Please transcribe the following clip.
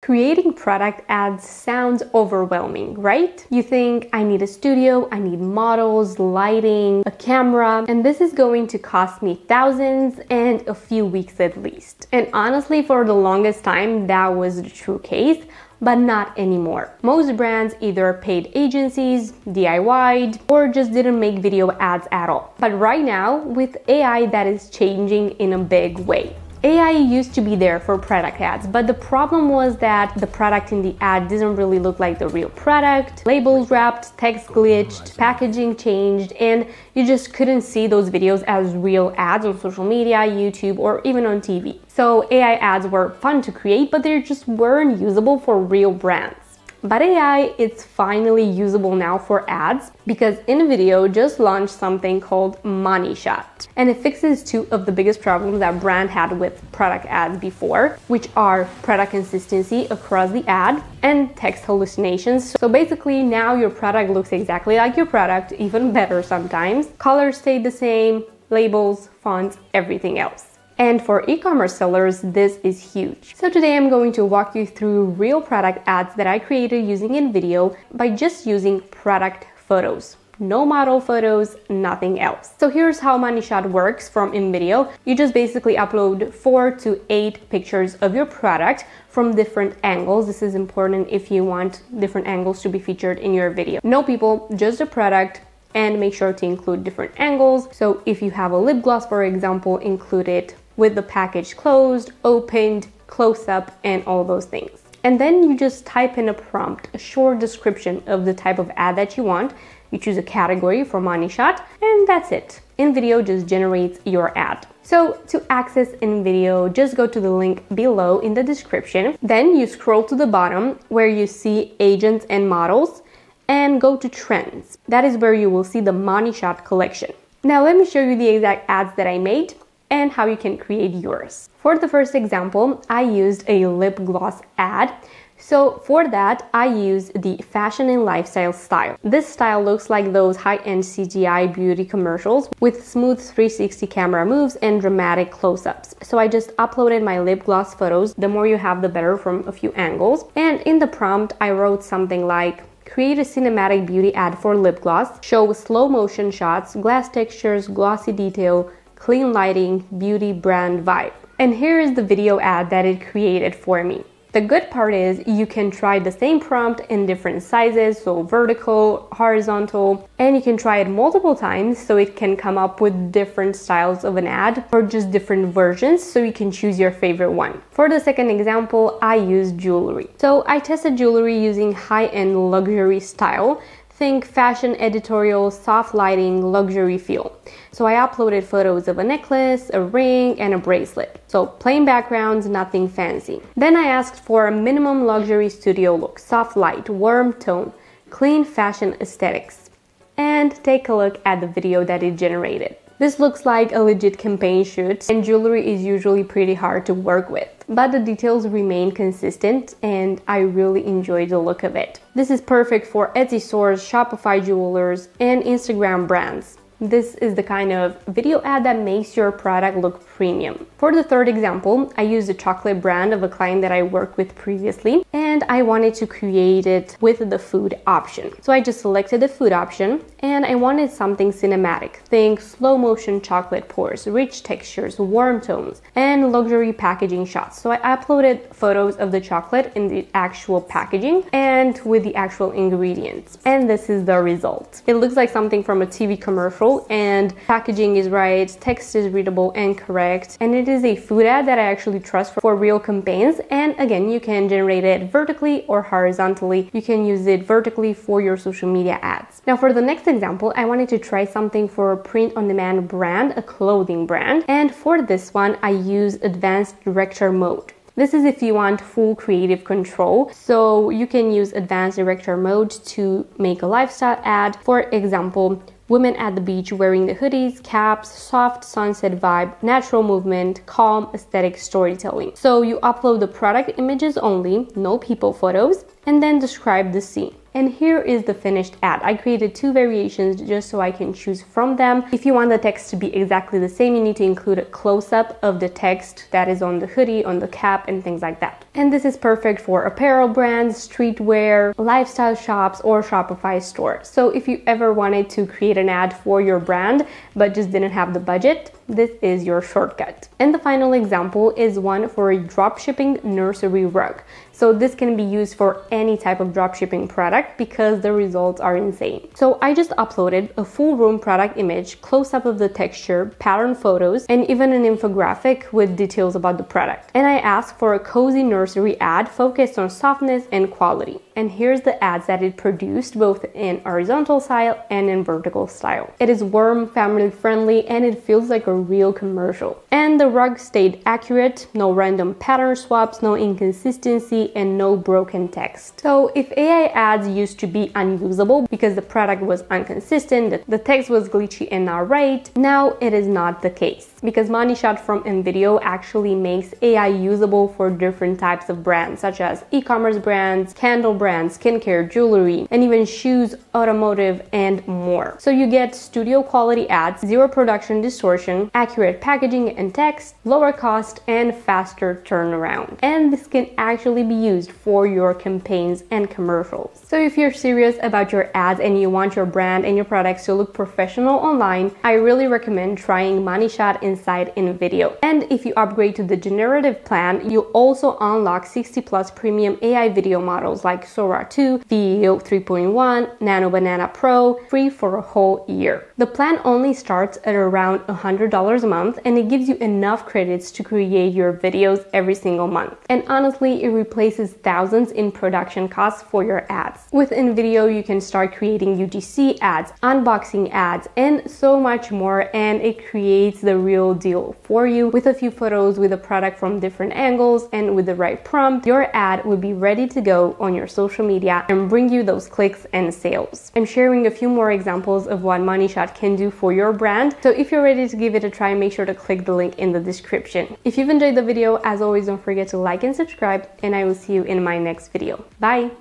Creating product ads sounds overwhelming, right? You think, I need a studio, I need models, lighting, a camera, and this is going to cost me thousands and a few weeks at least. And honestly, for the longest time, that was the true case, but not anymore. Most brands either paid agencies, DIY'd, or just didn't make video ads at all. But right now, with AI, that is changing in a big way. AI used to be there for product ads, but the problem was that the product in the ad didn't really look like the real product. Labels wrapped, text glitched, packaging changed, and you just couldn't see those videos as real ads on social media, YouTube, or even on TV. So AI ads were fun to create, but they just weren't usable for real brands. But AI is finally usable now for ads because InVideo just launched something called MoneyShot. And it fixes two of the biggest problems that brand had with product ads before, which are product consistency across the ad and text hallucinations. So basically now your product looks exactly like your product, even better sometimes. Colors stay the same, labels, fonts, everything else. And for e-commerce sellers, this is huge. So today I'm going to walk you through real product ads that I created using InVideo by just using product photos. No model photos, nothing else. So here's how MoneyShot works from InVideo. You just basically upload 4 to 8 pictures of your product from different angles. This is important if you want different angles to be featured in your video. No people, just the product. And make sure to include different angles. So if you have a lip gloss, for example, include it with the package closed, opened, close up, and all those things. And then you just type in a prompt, a short description of the type of ad that you want. You choose a category for MoneyShot, and that's it. InVideo just generates your ad. So to access InVideo, just go to the link below in the description. Then you scroll to the bottom where you see agents and models, and go to trends. That is where you will see the MoneyShot collection. Now let me show you the exact ads that I made and how you can create yours. For the first example, I used a lip gloss ad. So for that, I used the fashion and lifestyle style. This style looks like those high-end CGI beauty commercials with smooth 360 camera moves and dramatic close-ups. So I just uploaded my lip gloss photos. The more you have, the better, from a few angles. And in the prompt, I wrote something like, create a cinematic beauty ad for lip gloss, show slow motion shots, glass textures, glossy detail, clean lighting, beauty brand vibe. And here is the video ad that it created for me. The good part is you can try the same prompt in different sizes, so vertical, horizontal, and you can try it multiple times so it can come up with different styles of an ad or just different versions so you can choose your favorite one. For the second example, I used jewelry. So I tested jewelry using high-end luxury style. Think fashion editorial, soft lighting, luxury feel. So I uploaded photos of a necklace, a ring, and a bracelet. So plain backgrounds, nothing fancy. Then I asked for a minimum luxury studio look, soft light, warm tone, clean fashion aesthetics. And take a look at the video that it generated. This looks like a legit campaign shoot, and jewelry is usually pretty hard to work with. But the details remain consistent, and I really enjoy the look of it. This is perfect for Etsy stores, Shopify jewelers, and Instagram brands. This is the kind of video ad that makes your product look premium. For the third example, I used a chocolate brand of a client that I worked with previously, and I wanted to create it with the food option. So I just selected the food option, and I wanted something cinematic. Think slow motion chocolate pours, rich textures, warm tones, and luxury packaging shots. So I uploaded photos of the chocolate in the actual packaging and with the actual ingredients. And this is the result. It looks like something from a TV commercial, and packaging is right, text is readable and correct, and it is a food ad that I actually trust for real campaigns. And again, you can generate it vertically or horizontally. You can use it vertically for your social media ads. Now for the next example, I wanted to try something for a print-on-demand brand, a clothing brand, and for this one I used advanced director mode. This is if you want full creative control. So you can use advanced director mode to make a lifestyle ad. For example, women at the beach wearing the hoodies, caps, soft sunset vibe, natural movement, calm aesthetic storytelling. So you upload the product images only, no people photos, and then describe the scene. And here is the finished ad. I created 2 variations just so I can choose from them. If you want the text to be exactly the same, you need to include a close-up of the text that is on the hoodie, on the cap, and things like that. And this is perfect for apparel brands, streetwear, lifestyle shops, or Shopify store. So if you ever wanted to create an ad for your brand but just didn't have the budget, this is your shortcut. And the final example is one for a dropshipping nursery rug. So this can be used for any type of dropshipping product because the results are insane. So I just uploaded a full room product image, close-up of the texture, pattern photos, and even an infographic with details about the product. And I asked for a cozy nursery ad focused on softness and quality. And here's the ads that it produced, both in horizontal style and in vertical style. It is warm, family friendly, and it feels like a real commercial. And the rug stayed accurate, no random pattern swaps, no inconsistency, and no broken text. So if AI ads used to be unusable because the product was inconsistent, the text was glitchy and not right, now it is not the case, because MoneyShot from InVideo actually makes AI usable for different types of brands, such as e-commerce brands, candle brands, skincare, jewelry, and even shoes, automotive, and more. So you get studio quality ads, zero production distortion, accurate packaging and text, lower cost, and faster turnaround. And this can actually be used for your campaigns and commercials. So if you're serious about your ads and you want your brand and your products to look professional online, I really recommend trying MoneyShot inside InVideo. And if you upgrade to the generative plan, you also unlock 60+ premium AI video models like Sora 2, VEO 3.1, Nano Banana Pro, free for a whole year. The plan only starts at around $100 a month, and it gives you enough credits to create your videos every single month. And honestly, it replaces thousands in production costs for your ads. With InVideo, you can start creating UGC ads, unboxing ads, and so much more, and it creates the real deal for you with a few photos with a product from different angles, and with the right prompt, your ad will be ready to go on your social media and bring you those clicks and sales. I'm sharing a few more examples of what MoneyShot can do for your brand, so if you're ready to give it a try, make sure to click the link in the description. If you've enjoyed the video, as always, don't forget to like and subscribe, and I will see you in my next video. Bye!